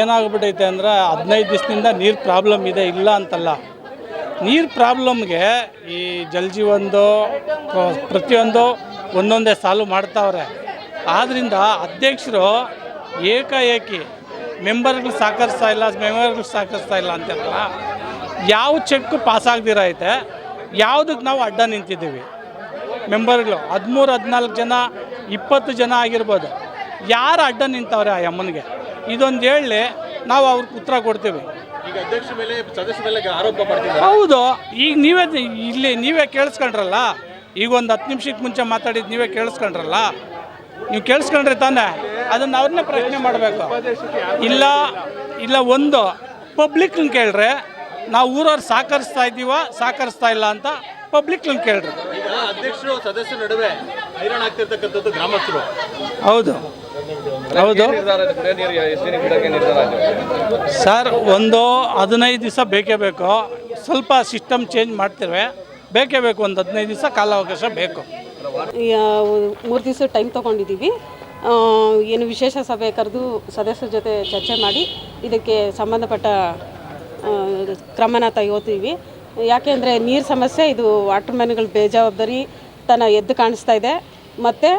ಏನಾಗ್ಬಿಟ್ಟೈತೆ ಅಂದರೆ 15 ದಿವಸದಿಂದ ನೀರು ಪ್ರಾಬ್ಲಮ್ ಇದೆ, ಇಲ್ಲ ಅಂತಲ್ಲ. ನೀರು ಪ್ರಾಬ್ಲಮ್ಗೆ ಈ ಜಲಜೀವನದು ಪ್ರತಿಯೊಂದು ಒಂದೊಂದೇ ಸಾಲ್ವ್ ಮಾಡ್ತಾವ್ರೆ. ಆದ್ದರಿಂದ ಅಧ್ಯಕ್ಷರು ಏಕಾಏಕಿ ಮೆಂಬರ್ಗಳು ಸಹಕರಿಸ್ತಾ ಇಲ್ಲ ಅಂತೆಲ್ಲ ಯಾವ ಚೆಕ್ ಪಾಸ್ ಆಗದಿರ ಐತೆ, ಯಾವುದಕ್ಕೆ ನಾವು ಅಡ್ಡ ನಿಂತಿದ್ದೀವಿ. ಮೆಂಬರ್ಗಳು 13-14 ಜನ 20 ಜನ ಆಗಿರ್ಬೋದು, ಯಾರು ಅಡ್ಡ ನಿಂತವ್ರೆ ಆ ಅಮ್ಮನಿಗೆ ಇದೊಂದು ಹೇಳಿ ನಾವು ಅವ್ರಿಗೆ ಉತ್ತರ ಕೊಡ್ತೀವಿ. ಈಗ ಅಧ್ಯಕ್ಷರ ಮೇಲೆ ಸದಸ್ಯರ ಮೇಲೆ ಆರೋಪ ಮಾಡ್ತಿದ್ದಾರೆ. ಹೌದು, ಈಗ ನೀವೇ ಕೇಳಿಸ್ಕೊಂಡ್ರಲ್ಲ, ಈಗ ಒಂದು 10 ನಿಮಿಷಕ್ಕೆ ಮುಂಚೆ ಮಾತಾಡಿದ್ದು ನೀವೇ ಕೇಳಿಸ್ಕೊಂಡ್ರಲ್ಲ. ನೀವು ಕೇಳಿಸ್ಕೊಂಡ್ರೆ ತಾನೇ ಅದನ್ನು ಅವ್ರನ್ನೇ ಪ್ರಶ್ನೆ ಮಾಡಬೇಕು. ಇಲ್ಲ ಒಂದು ಪಬ್ಲಿಕ್ನ ಕೇಳ್ರೆ ನಾವು ಊರವ್ರು ಸಹಕರಿಸ್ತಾ ಇಲ್ಲ ಅಂತ ಪಬ್ಲಿಕ್ನ ಕೇಳ್ರಿ. ಈಗ ಅಧ್ಯಕ್ಷರು ಸದಸ್ಯರ ನಡುವೆ ಹೈರಾಣ ಆಗ್ತಿರ್ತಕ್ಕಂಥದ್ದು ಗ್ರಾಮಸ್ಥರು. ಹೌದು ಸರ್, ಒಂದು 15 ದಿವಸ ಬೇಕೇ ಬೇಕು. ಸ್ವಲ್ಪ ಸಿಸ್ಟಮ್ ಚೇಂಜ್ ಮಾಡ್ತಿರುವೆ, ಬೇಕೇ ಬೇಕು. ಒಂದು 15 ದಿವಸ ಕಾಲಾವಕಾಶ ಬೇಕು. 3 ದಿವಸ ಟೈಮ್ ತೊಗೊಂಡಿದ್ದೀವಿ. ಏನು ವಿಶೇಷ ಸಭೆ ಕರೆದು ಸದಸ್ಯರ ಜೊತೆ ಚರ್ಚೆ ಮಾಡಿ ಇದಕ್ಕೆ ಸಂಬಂಧಪಟ್ಟ ಕ್ರಮನ ತೆಗೆದುತೀವಿ. ಯಾಕೆಂದರೆ ನೀರು ಸಮಸ್ಯೆ ಇದು ವಾಟರ್ ಮ್ಯಾನ್ಗಳ ಬೇಜವಾಬ್ದಾರಿ ತನ ಎದ್ದು ಕಾಣಿಸ್ತಾ ಇದೆ. ಮತ್ತು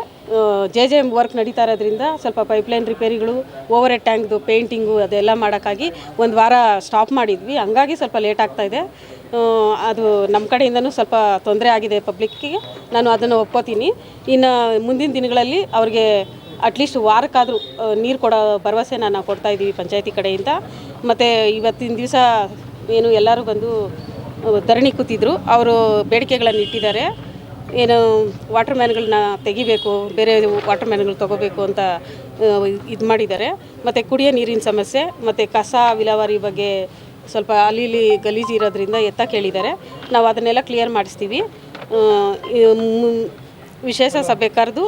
JJM ವರ್ಕ್ ನಡೀತಾ ಇರೋದ್ರಿಂದ ಸ್ವಲ್ಪ ಪೈಪ್ಲೈನ್ ರಿಪೇರಿಗಳು, ಓವರ್ ಹೆಡ್ ಟ್ಯಾಂಕ್ದು ಪೇಂಟಿಂಗು ಅದೆಲ್ಲ ಮಾಡೋಕ್ಕಾಗಿ ಒಂದು ವಾರ ಸ್ಟಾಪ್ ಮಾಡಿದ್ವಿ. ಹಂಗಾಗಿ ಸ್ವಲ್ಪ ಲೇಟ್ ಆಗ್ತಾಯಿದೆ. ಅದು ನಮ್ಮ ಕಡೆಯಿಂದನೂ ಸ್ವಲ್ಪ ತೊಂದರೆ ಆಗಿದೆ ಪಬ್ಲಿಕ್ಕಿಗೆ. ನಾನು ಅದನ್ನು ಒಪ್ಕೋತೀನಿ. ಇನ್ನು ಮುಂದಿನ ದಿನಗಳಲ್ಲಿ ಅವ್ರಿಗೆ ಅಟ್ಲೀಸ್ಟ್ ವಾರಕ್ಕಾದರೂ ನೀರು ಕೊಡೋ ಭರವಸೆ ನಾವು ಕೊಡ್ತಾಯಿದ್ದೀವಿ ಪಂಚಾಯತಿ ಕಡೆಯಿಂದ. ಮತ್ತು ಇವತ್ತಿನ ದಿವಸ ಏನು ಎಲ್ಲರೂ ಬಂದು ಧರಣಿ ಕೂತಿದ್ರು, ಅವರು ಬೇಡಿಕೆಗಳನ್ನು ಇಟ್ಟಿದ್ದಾರೆ. ಏನು ವಾಟರ್ ಮ್ಯಾನ್ಗಳನ್ನ ತೆಗಿಬೇಕು, ಬೇರೆ ವಾಟರ್ ಮ್ಯಾನ್ಗಳು ತೊಗೋಬೇಕು ಅಂತ ಇದು ಮಾಡಿದ್ದಾರೆ. ಮತ್ತು ಕುಡಿಯೋ ನೀರಿನ ಸಮಸ್ಯೆ ಮತ್ತು ಕಸ ವಿಲೇವಾರಿ ಬಗ್ಗೆ ಸ್ವಲ್ಪ ಅಲ್ಲಿ ಗಲೀಜು ಇರೋದ್ರಿಂದ ಕೇಳಿದ್ದಾರೆ. ನಾವು ಅದನ್ನೆಲ್ಲ ಕ್ಲಿಯರ್ ಮಾಡಿಸ್ತೀವಿ. ವಿಶೇಷ ಸಭೆ ಕರೆದು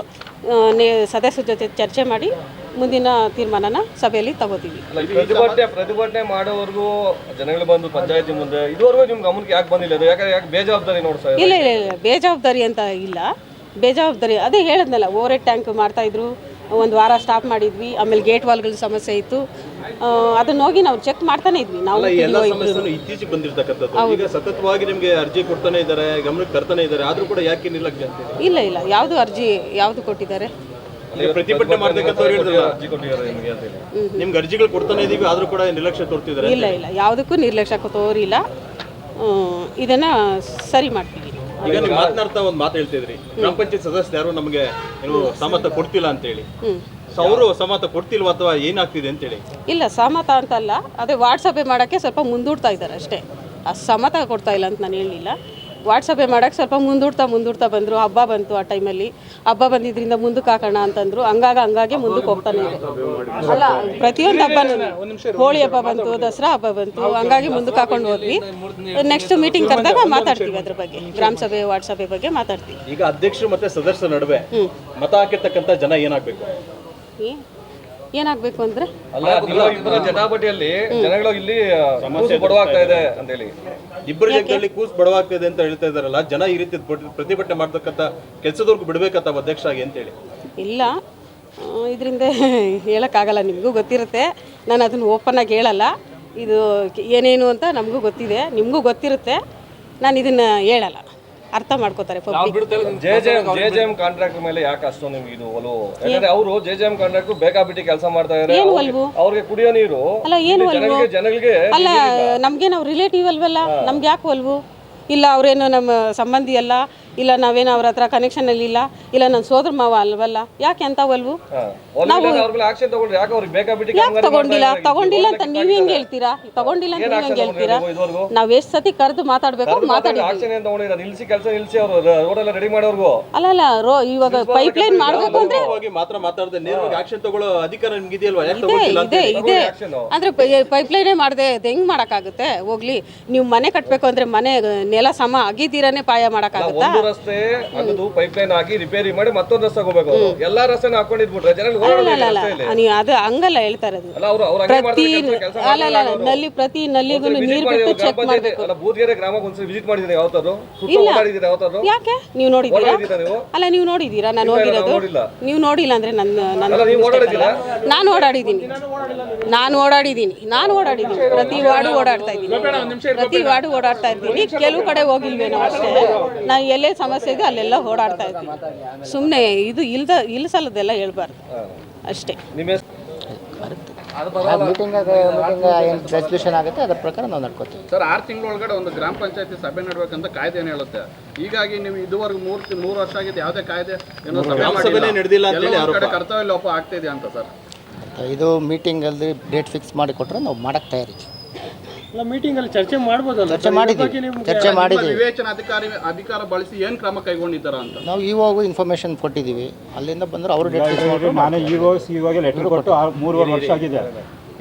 ಸದಸ್ಯರ ಜೊತೆ ಚರ್ಚೆ ಮಾಡಿ ಮುಂದಿನ ತೀರ್ಮಾನನ ಸಭೆಯಲ್ಲಿ ತಗೋತೀವಿ. ಪ್ರತಿಭಟನೆ ಮಾಡೋವರೆಗೂ ಜನಗಳು ಬಂದು ಪಂಚಾಯತಿ ಮುಂದೆ ಇದುವರೆಗೂ ನಿಮ್ಮ ಗಮನಕ್ಕೆ ಯಾಕೆ ಬಂದಿಲ್ಲ? ಯಾಕೆ ಬೇಜವಾಬ್ದಾರಿ ನೋಡ್ತಾ ಇಲ್ಲ ಬೇಜವಾಬ್ದಾರಿ ಅಂತ ಇಲ್ಲ. ಬೇಜವಾಬ್ದಾರಿ ಅದೇ ಹೇಳಿದ್ನಲ್ಲ, ಓವರ್ ಹೆಡ್ ಟ್ಯಾಂಕ್ ಮಾಡ್ತಾಯಿದ್ರು, ಒಂದು ವಾರ ಸ್ಟಾಪ್ ಮಾಡಿದ್ವಿ. ಆಮೇಲೆ ಗೇಟ್ ವಾಲ್ಗಳ ಸಮಸ್ಯೆ ಇತ್ತು, ಅದನ್ನ ಹೋಗಿ ನಾವು ಚೆಕ್ ಮಾಡ್ತಾನೆ ಇದ್ವಿ. ನಾವು ಇತ್ತೀಚೆಗೆ ಬಂದಿರತಕ್ಕಂಥದ್ದು ಈಗ ಸತತವಾಗಿ ನಿಮಗೆ ಅರ್ಜಿ ಕೊಡ್ತಾನೆ ಇದ್ದಾರೆ, ಗಮನಕ್ಕೆ ತರ್ತಾನೆ ಇದ್ದಾರೆ, ಆದ್ರೂ ಕೂಡ ಯಾಕೆ ನಿರ್ಲಕ್ಷ್ಯ ಅಂತ? ಇಲ್ಲ ಯಾವುದು ಅರ್ಜಿ ಯಾವುದು ಕೊಟ್ಟಿದ್ದಾರೆ? ಪ್ರತಿಭಟನೆ ನಿಮ್ಗೆ ಅರ್ಜಿಗಳು ಕೊಡ್ತಾನೆ ಇದೀವಿ, ಆದ್ರೂ ಕೂಡ ನಿರ್ಲಕ್ಷ್ಯ ತೋರ್ತಿದ್ದಾರೆ. ಇಲ್ಲ ಯಾವುದಕ್ಕೂ ನಿರ್ಲಕ್ಷ್ಯ ತೋರಿಲ್ಲ. ಇದನ್ನ ಸರಿ ಮಾಡ್ತೀವಿ. ಈಗ ನೀವು ಮಾತನಾಡ್ತಾ ಒಂದು ಮಾತು ಹೇಳ್ತಿದ್ರಿ, ಗ್ರಾಮ ಪಂಚಾಯತ್ ಸದಸ್ಯರು ಯಾರು ನಮಗೆ ಏನು ಸಹಮತ ಕೊಡ್ತಿಲ್ಲ ಅಂತೇಳಿ. ಅವರು ಸಹಮತ ಕೊಡ್ತಿಲ್ವಾ ಅಥವಾ ಏನಾಗ್ತಿದೆ ಅಂತೇಳಿ? ಇಲ್ಲ, ಸಹಮತ ಅಂತಲ್ಲ, ಅದೇ ವಾಟ್ಸಪ್ ಮಾಡೋಕ್ಕೆ ಸ್ವಲ್ಪ ಮುಂದೂಡ್ತಾ ಇದ್ದಾರೆ ಅಷ್ಟೇ. ಸಹಮತ ಕೊಡ್ತಾ ಇಲ್ಲ ಅಂತ ನಾನು ಹೇಳಲಿಲ್ಲ. ವಾಟ್ಸಪ್ಪೇ ಮಾಡೋಕ್ಕೆ ಸ್ವಲ್ಪ ಮುಂದೂಡ್ತಾ ಬಂದರು. ಹಬ್ಬ ಬಂತು, ಆ ಟೈಮಲ್ಲಿ ಹಬ್ಬ ಬಂದಿದ್ದರಿಂದ ಮುಂದಕ್ಕೆ ಹಾಕೋಣ ಅಂತಂದರು. ಹಂಗಾಗಿ ಮುಂದಕ್ಕೆ ಹೋಗ್ತಾನೆ ಇದೆ. ಅಲ್ಲ, ಪ್ರತಿಯೊಂದು ಹಬ್ಬನೂ, ಹೋಳಿ ಹಬ್ಬ ಬಂತು, ದಸರಾ ಹಬ್ಬ ಬಂತು, ಹಂಗಾಗಿ ಮುಂದಕ್ಕೆ ಹಾಕೊಂಡು ಹೋದ್ವಿ. ನೆಕ್ಸ್ಟ್ ಮೀಟಿಂಗ್ ಕರೆದಾಗ ಮಾತಾಡ್ತೀವಿ ಅದ್ರ ಬಗ್ಗೆ, ಗ್ರಾಮ ಸಭೆ ವಾಟ್ಸಪ್ಪೆ ಬಗ್ಗೆ ಮಾತಾಡ್ತೀವಿ. ಈಗ ಅಧ್ಯಕ್ಷರು ಮತ್ತೆ ಸದಸ್ಯರ ನಡುವೆ ಮತ ಹಾಕಿರ್ತಕ್ಕಂಥ ಜನ ಏನಾಗಬೇಕು ಅಂದರೆ ಜನಾಬಟಿಯಲ್ಲಿ ಜನಗಳು ಇಲ್ಲಿ ಬಡವಾಗ್ತಾ ಇದೆ ಅಂತ ಹೇಳಿ, ಇಬ್ಬರು ಜನರಲ್ಲಿ ಕೂಸು ಬಡವಾಗ್ತಾ ಇದೆ ಅಂತ ಹೇಳ್ತಾ ಇದಾರಲ್ಲ, ಜನ ಈ ರೀತಿ ಪ್ರತಿಭಟನೆ ಮಾಡ್ತಕ್ಕಂಥ ಕೆಲಸದವ್ರಿಗೆ ಬಿಡಬೇಕಂತ ಅಧ್ಯಕ್ಷರಾಗಿ ಅಂತೇಳಿ. ಇಲ್ಲ, ಇದರಿಂದ ಹೇಳೋಕ್ಕಾಗಲ್ಲ, ನಿಮಗೂ ಗೊತ್ತಿರುತ್ತೆ. ನಾನು ಅದನ್ನು ಓಪನ್ ಆಗಿ ಹೇಳಲ್ಲ. ಇದು ಏನೇನು ಅಂತ ನಮಗೂ ಗೊತ್ತಿದೆ, ನಿಮಗೂ ಗೊತ್ತಿರುತ್ತೆ. ನಾನು ಇದನ್ನು ಹೇಳಲ್ಲ, ಅರ್ಥ ಮಾಡ್ಕೋತಾರೆ. JJM ಕಾಂಟ್ರಾಕ್ಟ್ ಮೇಲೆ ಯಾಕೆ ಅಷ್ಟೊಂದು ನಿಮ್ಗೆ ಇದು ಒಲವು? ಯಾಕಂದ್ರೆ ಅವರು JJM ಕಾಂಟ್ರಾಕ್ಟ್ ಬೇಕಾಬಿಟ್ಟಿ ಕೆಲಸ ಮಾಡ್ತಾ ಇದ್ದಾರೆ. ಅವ್ರಿಗೆ ಕುಡಿಯೋ ನೀರು ಅಲ್ಲ, ಏನು ಜನಗಳಿಗೆ ಅಲ್ಲ, ನಮ್ಗೆ ನಾವು ರಿಲೇಟಿವ್ ಅಲ್ವಲ್ಲ, ನಮ್ಗೆ ಯಾಕೆ ಒಲ್ವು? ಇಲ್ಲ ಅವರೇನು ನಮ್ಮ ಸಂಬಂಧಿ ಅಲ್ಲ, ಇಲ್ಲ ನಾವೇನು ಅವ್ರ ಹತ್ರ ಕನೆಕ್ಷನಲ್ಲಿ ಇಲ್ಲ ನನ್ನ ಸೋದರ ಮಾವ ಅಲ್ವಲ್ಲ, ಯಾಕೆ ಅಂತ ಒಲ್ವು? ನಾವು ಯಾಕೆ ತಗೊಂಡಿಲ್ಲ ಅಂತ ನೀವ್ ಹೆಂಗೆ ಹೇಳ್ತೀರಾ? ತಗೊಂಡಿಲ್ಲ ಅಂತ ನೀವ್ ಹೆಂಗೆ ಹೇಳ್ತೀರಾ? ನಾವ್ ಎಷ್ಟು ಸತಿ ಕರೆದು ಮಾತಾಡ್ಬೇಕು, ಅಲ್ಲ ಇವಾಗ ಪೈಪ್ ಲೈನ್ ಮಾಡ್ಬೇಕು ಅಂದ್ರೆ ಇದೆ ಅಂದ್ರೆ ಪೈಪ್ ಲೈನೇ ಮಾಡದೆ ಹೆಂಗ್ ಮಾಡಕ್ಕಾಗುತ್ತೆ? ಹೋಗ್ಲಿ, ನೀವು ಮನೆ ಕಟ್ಬೇಕು ಅಂದ್ರೆ ಮನೆ ನೆಲ ಸಮ ಆಗಿದ್ದೀರಾನೆ ಪಾಯ ಮಾಡಕ್ಕಾಗುತ್ತಾ? ರಸ್ತೆ ಅದು ಪೈಪ್ ಲೈನ್ ಆಗಿ ರಿಪೇರಿ ಮಾಡಿ ಮತ್ತೊಂದು ರಸ್ತೆ ಹೋಗ್ಬೇಕು ಅವರು. ಎಲ್ಲಾ ರಸ್ತೆನ ಹಾಕೊಂಡಿದ್ಬಿಟ್ರೆ ಜನಗಳು ಓಡಾಡೋದು ನೀವು ಅದು ಹಂಗಲ್ಲ ಹೇಳ್ತಾ ಇರೋದು. ಅಲ್ಲ ಅವರು ಪ್ರತಿ ನಲ್ಲಿಗೂ ನೀರು ಬಿಟ್ಟು ಚೆಕ್ ಮಾಡಬೇಕು. ಅಲ್ಲ ಬೂದ್ಗೆರೆ ಗ್ರಾಮಕ್ಕೆ ಒಂದ್ಸರಿ ವಿಸಿಟ್ ಮಾಡಿದೀನಿ ಯಾವತ್ತಾದ್ರು ಸುತ್ತ ಓಡಾಡಿದೀರಾ ಯಾವತ್ತಾದ್ರು? ಯಾಕೆ ನೀವು ನೋಡಿದ್ದೀರಾ? ನೀವು ಅಲ್ಲ ನೀವು ನೋಡಿದ್ದೀರಾ? ನಾನು ಹೋಗಿರೋದು ನೀವು ನೋಡಿಲ್ಲ ಅಂದ್ರೆ ನೀವು ಓಡಾಡಿದ್ದೀರಾ? ನಾನು ಓಡಾಡಿದ್ದೀನಿ ಪ್ರತಿ ವಾರ್ಡು ಓಡಾಡ್ತಾ ಇದ್ದೀನಿ ಕೆಲವು ಕಡೆ ಹೋಗಿಲ್ವೇನೋ ಅಷ್ಟೇ. ನಾನು ಎಲ್ಲೇ ಸಮಸ್ಯೆ ಇದೆ ಅಲ್ಲೆಲ್ಲ ಓಡಾಡ್ತಾ ಇದ್ದೀನಿ. ಸುಮ್ಮನೆ ಇದು ಇಲ್ಸಲ್ಲದೆಲ್ಲ ಹೇಳ್ಬಾರ್ದು ಅಷ್ಟೇ. ಮೀಟಿಂಗ್ ಏನು ರೆಸಲ್ಯೂಷನ್ ಆಗುತ್ತೆ ಅದರ ಪ್ರಕಾರ ನಾವು ನಡ್ಕೋತೀವಿ ಸರ್. 6 ತಿಂಗಳೊಳಗಡೆ ಒಂದು ಗ್ರಾಮ ಪಂಚಾಯತಿ ಸಭೆ ನಡಬೇಕಂತ ಕಾಯ್ದೆ ಏನು ಹೇಳುತ್ತೆ. ಹೀಗಾಗಿ ನೀವು ಇದುವರೆಗೂ 3 ವರ್ಷ ಆಗಿದೆ ಯಾವುದೇ ಕಾಯ್ದೆ ಏನೋ ಸಭೆ ನಡೆದಿಲ್ಲ ಅಂತ ಹೇಳಿ ಕಡೆ ಕರ್ತವ್ಯ ಲೋಪ ಆಗ್ತಿದೆ ಅಂತ ಸರ್. ಇದು ಮೀಟಿಂಗಲ್ಲಿ ಡೇಟ್ ಫಿಕ್ಸ್ ಮಾಡಿ ಕೊಟ್ಟರೆ ನಾವು ಮಾಡೋಕ್ಕೆ ತಯಾರಿ. ಮೀಟಿಂಗಲ್ಲಿ ಚರ್ಚೆ ಮಾಡ್ಬೋದಲ್ಲ? ಚರ್ಚೆ ಮಾಡಿದ್ದೀವಿ. ವಿವೇಚನಾ ಅಧಿಕಾರ ಬಳಸಿ ಏನು ಕ್ರಮ ಕೈಗೊಂಡಿದ್ದಾರ ಅಂತ ನಾವು ಇವಾಗ ಇನ್ಫಾರ್ಮೇಷನ್ ಕೊಟ್ಟಿದ್ದೀವಿ. ಅಲ್ಲಿಂದ ಬಂದರೆ ಅವರು ಡೇಟ್ ಫಿಕ್ಸ್ ಮಾಡಿ. ನಾನು ಇವಾಗ ಲೆಟರ್ ಕೊಟ್ಟು 3 ವರ್ಷ ಆಗಿದೆ.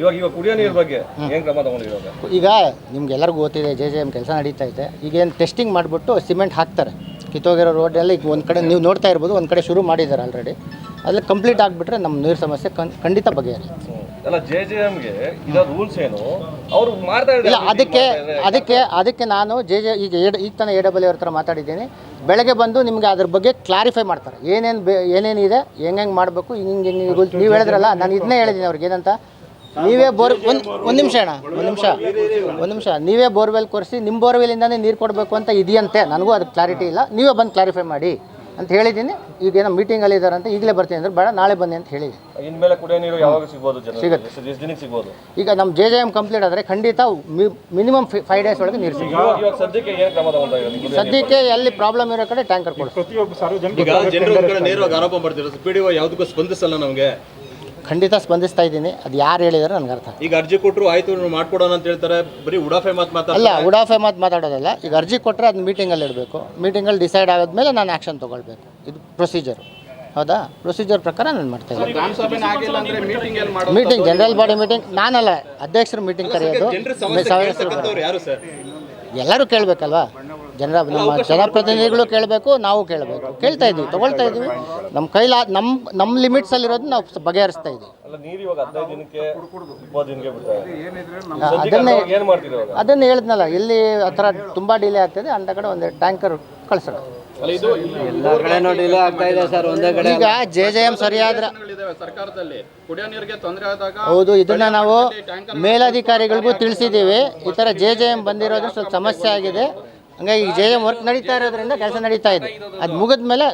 ಇವಾಗ ಕುಡಿಯೋ ನೀರು ಬಗ್ಗೆ ಏನು ಕ್ರಮ ತಗೊಂಡಿರೋದು? ಈಗ ನಿಮ್ಗೆಲ್ಲರಿಗೂ ಗೊತ್ತಿದೆ JJM ಕೆಲಸ ನಡೀತಾ ಇದೆ. ಈಗೇನು ಟೆಸ್ಟಿಂಗ್ ಮಾಡಿಬಿಟ್ಟು ಸಿಮೆಂಟ್ ಹಾಕ್ತಾರೆ. ಕಿತ್ತೋಗಿರೋ ರೋಡೆಲ್ಲ ಈಗ ಒಂದು ಕಡೆ ನೀವು ನೋಡ್ತಾ ಇರ್ಬೋದು, ಒಂದು ಕಡೆ ಶುರು ಮಾಡಿದ್ದಾರೆ ಆಲ್ರೆಡಿ. ಅಲ್ಲಿ ಕಂಪ್ಲೀಟ್ ಆಗಿಬಿಟ್ರೆ ನಮ್ಮ ನೀರು ಸಮಸ್ಯೆ ಖಂಡಿತ ಬಗೆಹರಿಯುತ್ತೆ. ಅಲ್ಲ JJMಗೆ ಇದರ ರೂಲ್ಸ್ ಏನು ಅವರು ಮಾಡ್ತಾ ಇಲ್ಲ ಅದಕ್ಕೆ ನಾನು ಈಗ ತಾನೇ AW ಅವ್ರ ಹತ್ರ ಮಾತಾಡಿದ್ದೀನಿ. ಬೆಳಗ್ಗೆ ಬಂದು ನಿಮಗೆ ಅದ್ರ ಬಗ್ಗೆ ಕ್ಲಾರಿಫೈ ಮಾಡ್ತಾರೆ. ಏನೇನಿದೆ ಹೆಂಗೆ ಮಾಡಬೇಕು ಹಿಂಗೆ ನೀವು ಹೇಳಿದ್ರಲ್ಲ, ನಾನು ಇದನ್ನೇ ಹೇಳಿದ್ದೀನಿ ಅವ್ರಿಗೆ. ಏನಂತ ನೀವೇ ಒಂದು ನಿಮಿಷ ನೀವೇ ಬೋರ್ವೆಲ್ ಕೊರೆಸಿ ನಿಮ್ಮ ಬೋರ್ವೆಲಿಂದಾನೇ ನೀರು ಕೊಡಬೇಕು ಅಂತ ಇದೆಯಂತೆ. ನನಗೂ ಅದಕ್ಕೆ ಕ್ಲಾರಿಟಿ ಇಲ್ಲ. ನೀವೇ ಬಂದು ಕ್ಲಾರಿಫೈ ಮಾಡಿ ಅಂತ ಹೇಳಿದ್ದೀನಿ. ಈಗೇನೋ ಮೀಟಿಂಗಲ್ಲಿ ಇದ್ದಾರೆ ಅಂತ ಈಗಲೇ ಬರ್ತೀನಿ ಅಂದ್ರೆ ಬೇಡ ನಾಳೆ ಬನ್ನಿ ಅಂತ ಹೇಳಿದ್ದೀನಿ. ಇನ್ಮೇಲೆ ಕುಡಿಯೋ ನೀರು ಯಾವಾಗ ಸಿಗ್ಬೋದು? ಸಿಗುತ್ತೆ. ಎಷ್ಟು ದಿನಕ್ಕೆ ಸಿಗ್ಬೋದು? ಈಗ ನಮ್ಮ JJM ಕಂಪ್ಲೀಟ್ ಆದರೆ ಖಂಡಿತ ಮಿನಿಮಮ್ 5 ಡೇಸ್ ಒಳಗೆ ನೀರು ಸಿಗುತ್ತೆ. ಇವಾಗ ಸದ್ಯಕ್ಕೆ ಏನು ಕ್ರಮ ತಗೊಂಡಿದ್ದೀವಿ? ಸದ್ಯಕ್ಕೆ ಎಲ್ಲಿ ಪ್ರಾಬ್ಲಮ್ ಇರೋ ಕಡೆ ಟ್ಯಾಂಕರ್ ಕೊಡ್ತೀವಿ. ಪ್ರತಿಯೊಬ್ಬ ಸಾರ್ವಜನಿಕ ಈಗ ಜನರು ನೇರವಾಗಿ ಆರೋಪ ಮಾಡ್ತಿರೋದು PDO ಯಾವುದಕ್ಕೂ ಸ್ಪಂದಿಸಲ್ಲ ನಮಗೆ. ಖಂಡಿತ ಸ್ಪಂದಿಸ್ತಾ ಇದ್ದೀನಿ. ಅದು ಯಾರು ಹೇಳಿದಾರೆ ನನಗೆ ಅರ್ಥ. ಈಗ ಅರ್ಜಿ ಕೊಟ್ಟರು ಆಯ್ತು ಮಾಡ್ಕೊಡೋಣ ಅಂತ ಹೇಳ್ತಾರೆ. ಬರೀ ಉಡಾಫೆ ಅಲ್ಲ, ಉಡಾಫೆ ಮಾತಾಡೋದಲ್ಲ. ಈಗ ಅರ್ಜಿ ಕೊಟ್ಟರೆ ಅದು ಮೀಟಿಂಗಲ್ಲಿ ಇಡಬೇಕು. ಮೀಟಿಂಗಲ್ಲಿ ಡಿಸೈಡ್ ಆದಮೇಲೆ ನಾನು ಆ್ಯಕ್ಷನ್ ತೊಗೊಳ್ಬೇಕು. ಇದು ಪ್ರೊಸೀಜರ್. ಹೌದಾ? ಪ್ರೊಸೀಜರ್ ಪ್ರಕಾರ ನಾನು ಮಾಡ್ತಾ ಇದ್ದೀನಿ. ಗ್ರಾಮ ಸಭೆ ಆಗಿಲ್ಲ ಅಂದ್ರೆ ಮೀಟಿಂಗ್ ಜನರಲ್ ಬಾಡಿ ಮೀಟಿಂಗ್ ನಾನಲ್ಲ, ಅಧ್ಯಕ್ಷರು ಮೀಟಿಂಗ್ ಕರೆಯೋದು. ಯಾರು ಸರ್? ಎಲ್ಲರೂ ಕೇಳಬೇಕಲ್ವಾ? ನಮ್ಮ ಜನಪ್ರತಿನಿಧಿಗಳು ಕೇಳಬೇಕು, ನಾವು ಕೇಳಬೇಕು. ಕೇಳ್ತಾ ಇದ್ದೀವಿ, ತೊಗೊಳ್ತಾ ಇದ್ದೀವಿ. ನಮ್ಮ ಕೈಲಿ ನಮ್ಮ ಲಿಮಿಟ್ಸಲ್ಲಿರೋದು ನಾವು ಬಗೆಹರಿಸ್ತಾ ಇದ್ದೀವಿ. ಅದನ್ನು ಹೇಳಿದ್ನಲ್ಲ, ಎಲ್ಲಿ ಆ ಥರ ತುಂಬ ಡಿಲೇ ಆಗ್ತದೆ ಅಂತ ಕಡೆ ಒಂದು ಟ್ಯಾಂಕರ್ ಕಳಿಸೋಣ. ಈಗ JJM ಸರಿಯಾದ ಸರ್ಕಾರದಲ್ಲಿ ಕುಡಿಯೋ ನೀರಿಗೆ ತೊಂದರೆ ಆದಾಗ ಹೌದು, ಇದನ್ನ ನಾವು ಮೇಲಧಿಕಾರಿಗಳಿಗೂ ತಿಳಿಸಿದ್ದೀವಿ. ಈ ಥರ JJM ಬಂದಿರೋದು ಸ್ವಲ್ಪ ಸಮಸ್ಯೆ ಆಗಿದೆ. ಹಂಗಾಗಿ ಈಗ JJM ವರ್ಕ್ ನಡೀತಾ ಇರೋದ್ರಿಂದ ಕೆಲಸ ನಡೀತಾ ಇದೆ. ಅದು ಮುಗಿದ ಮೇಲೆ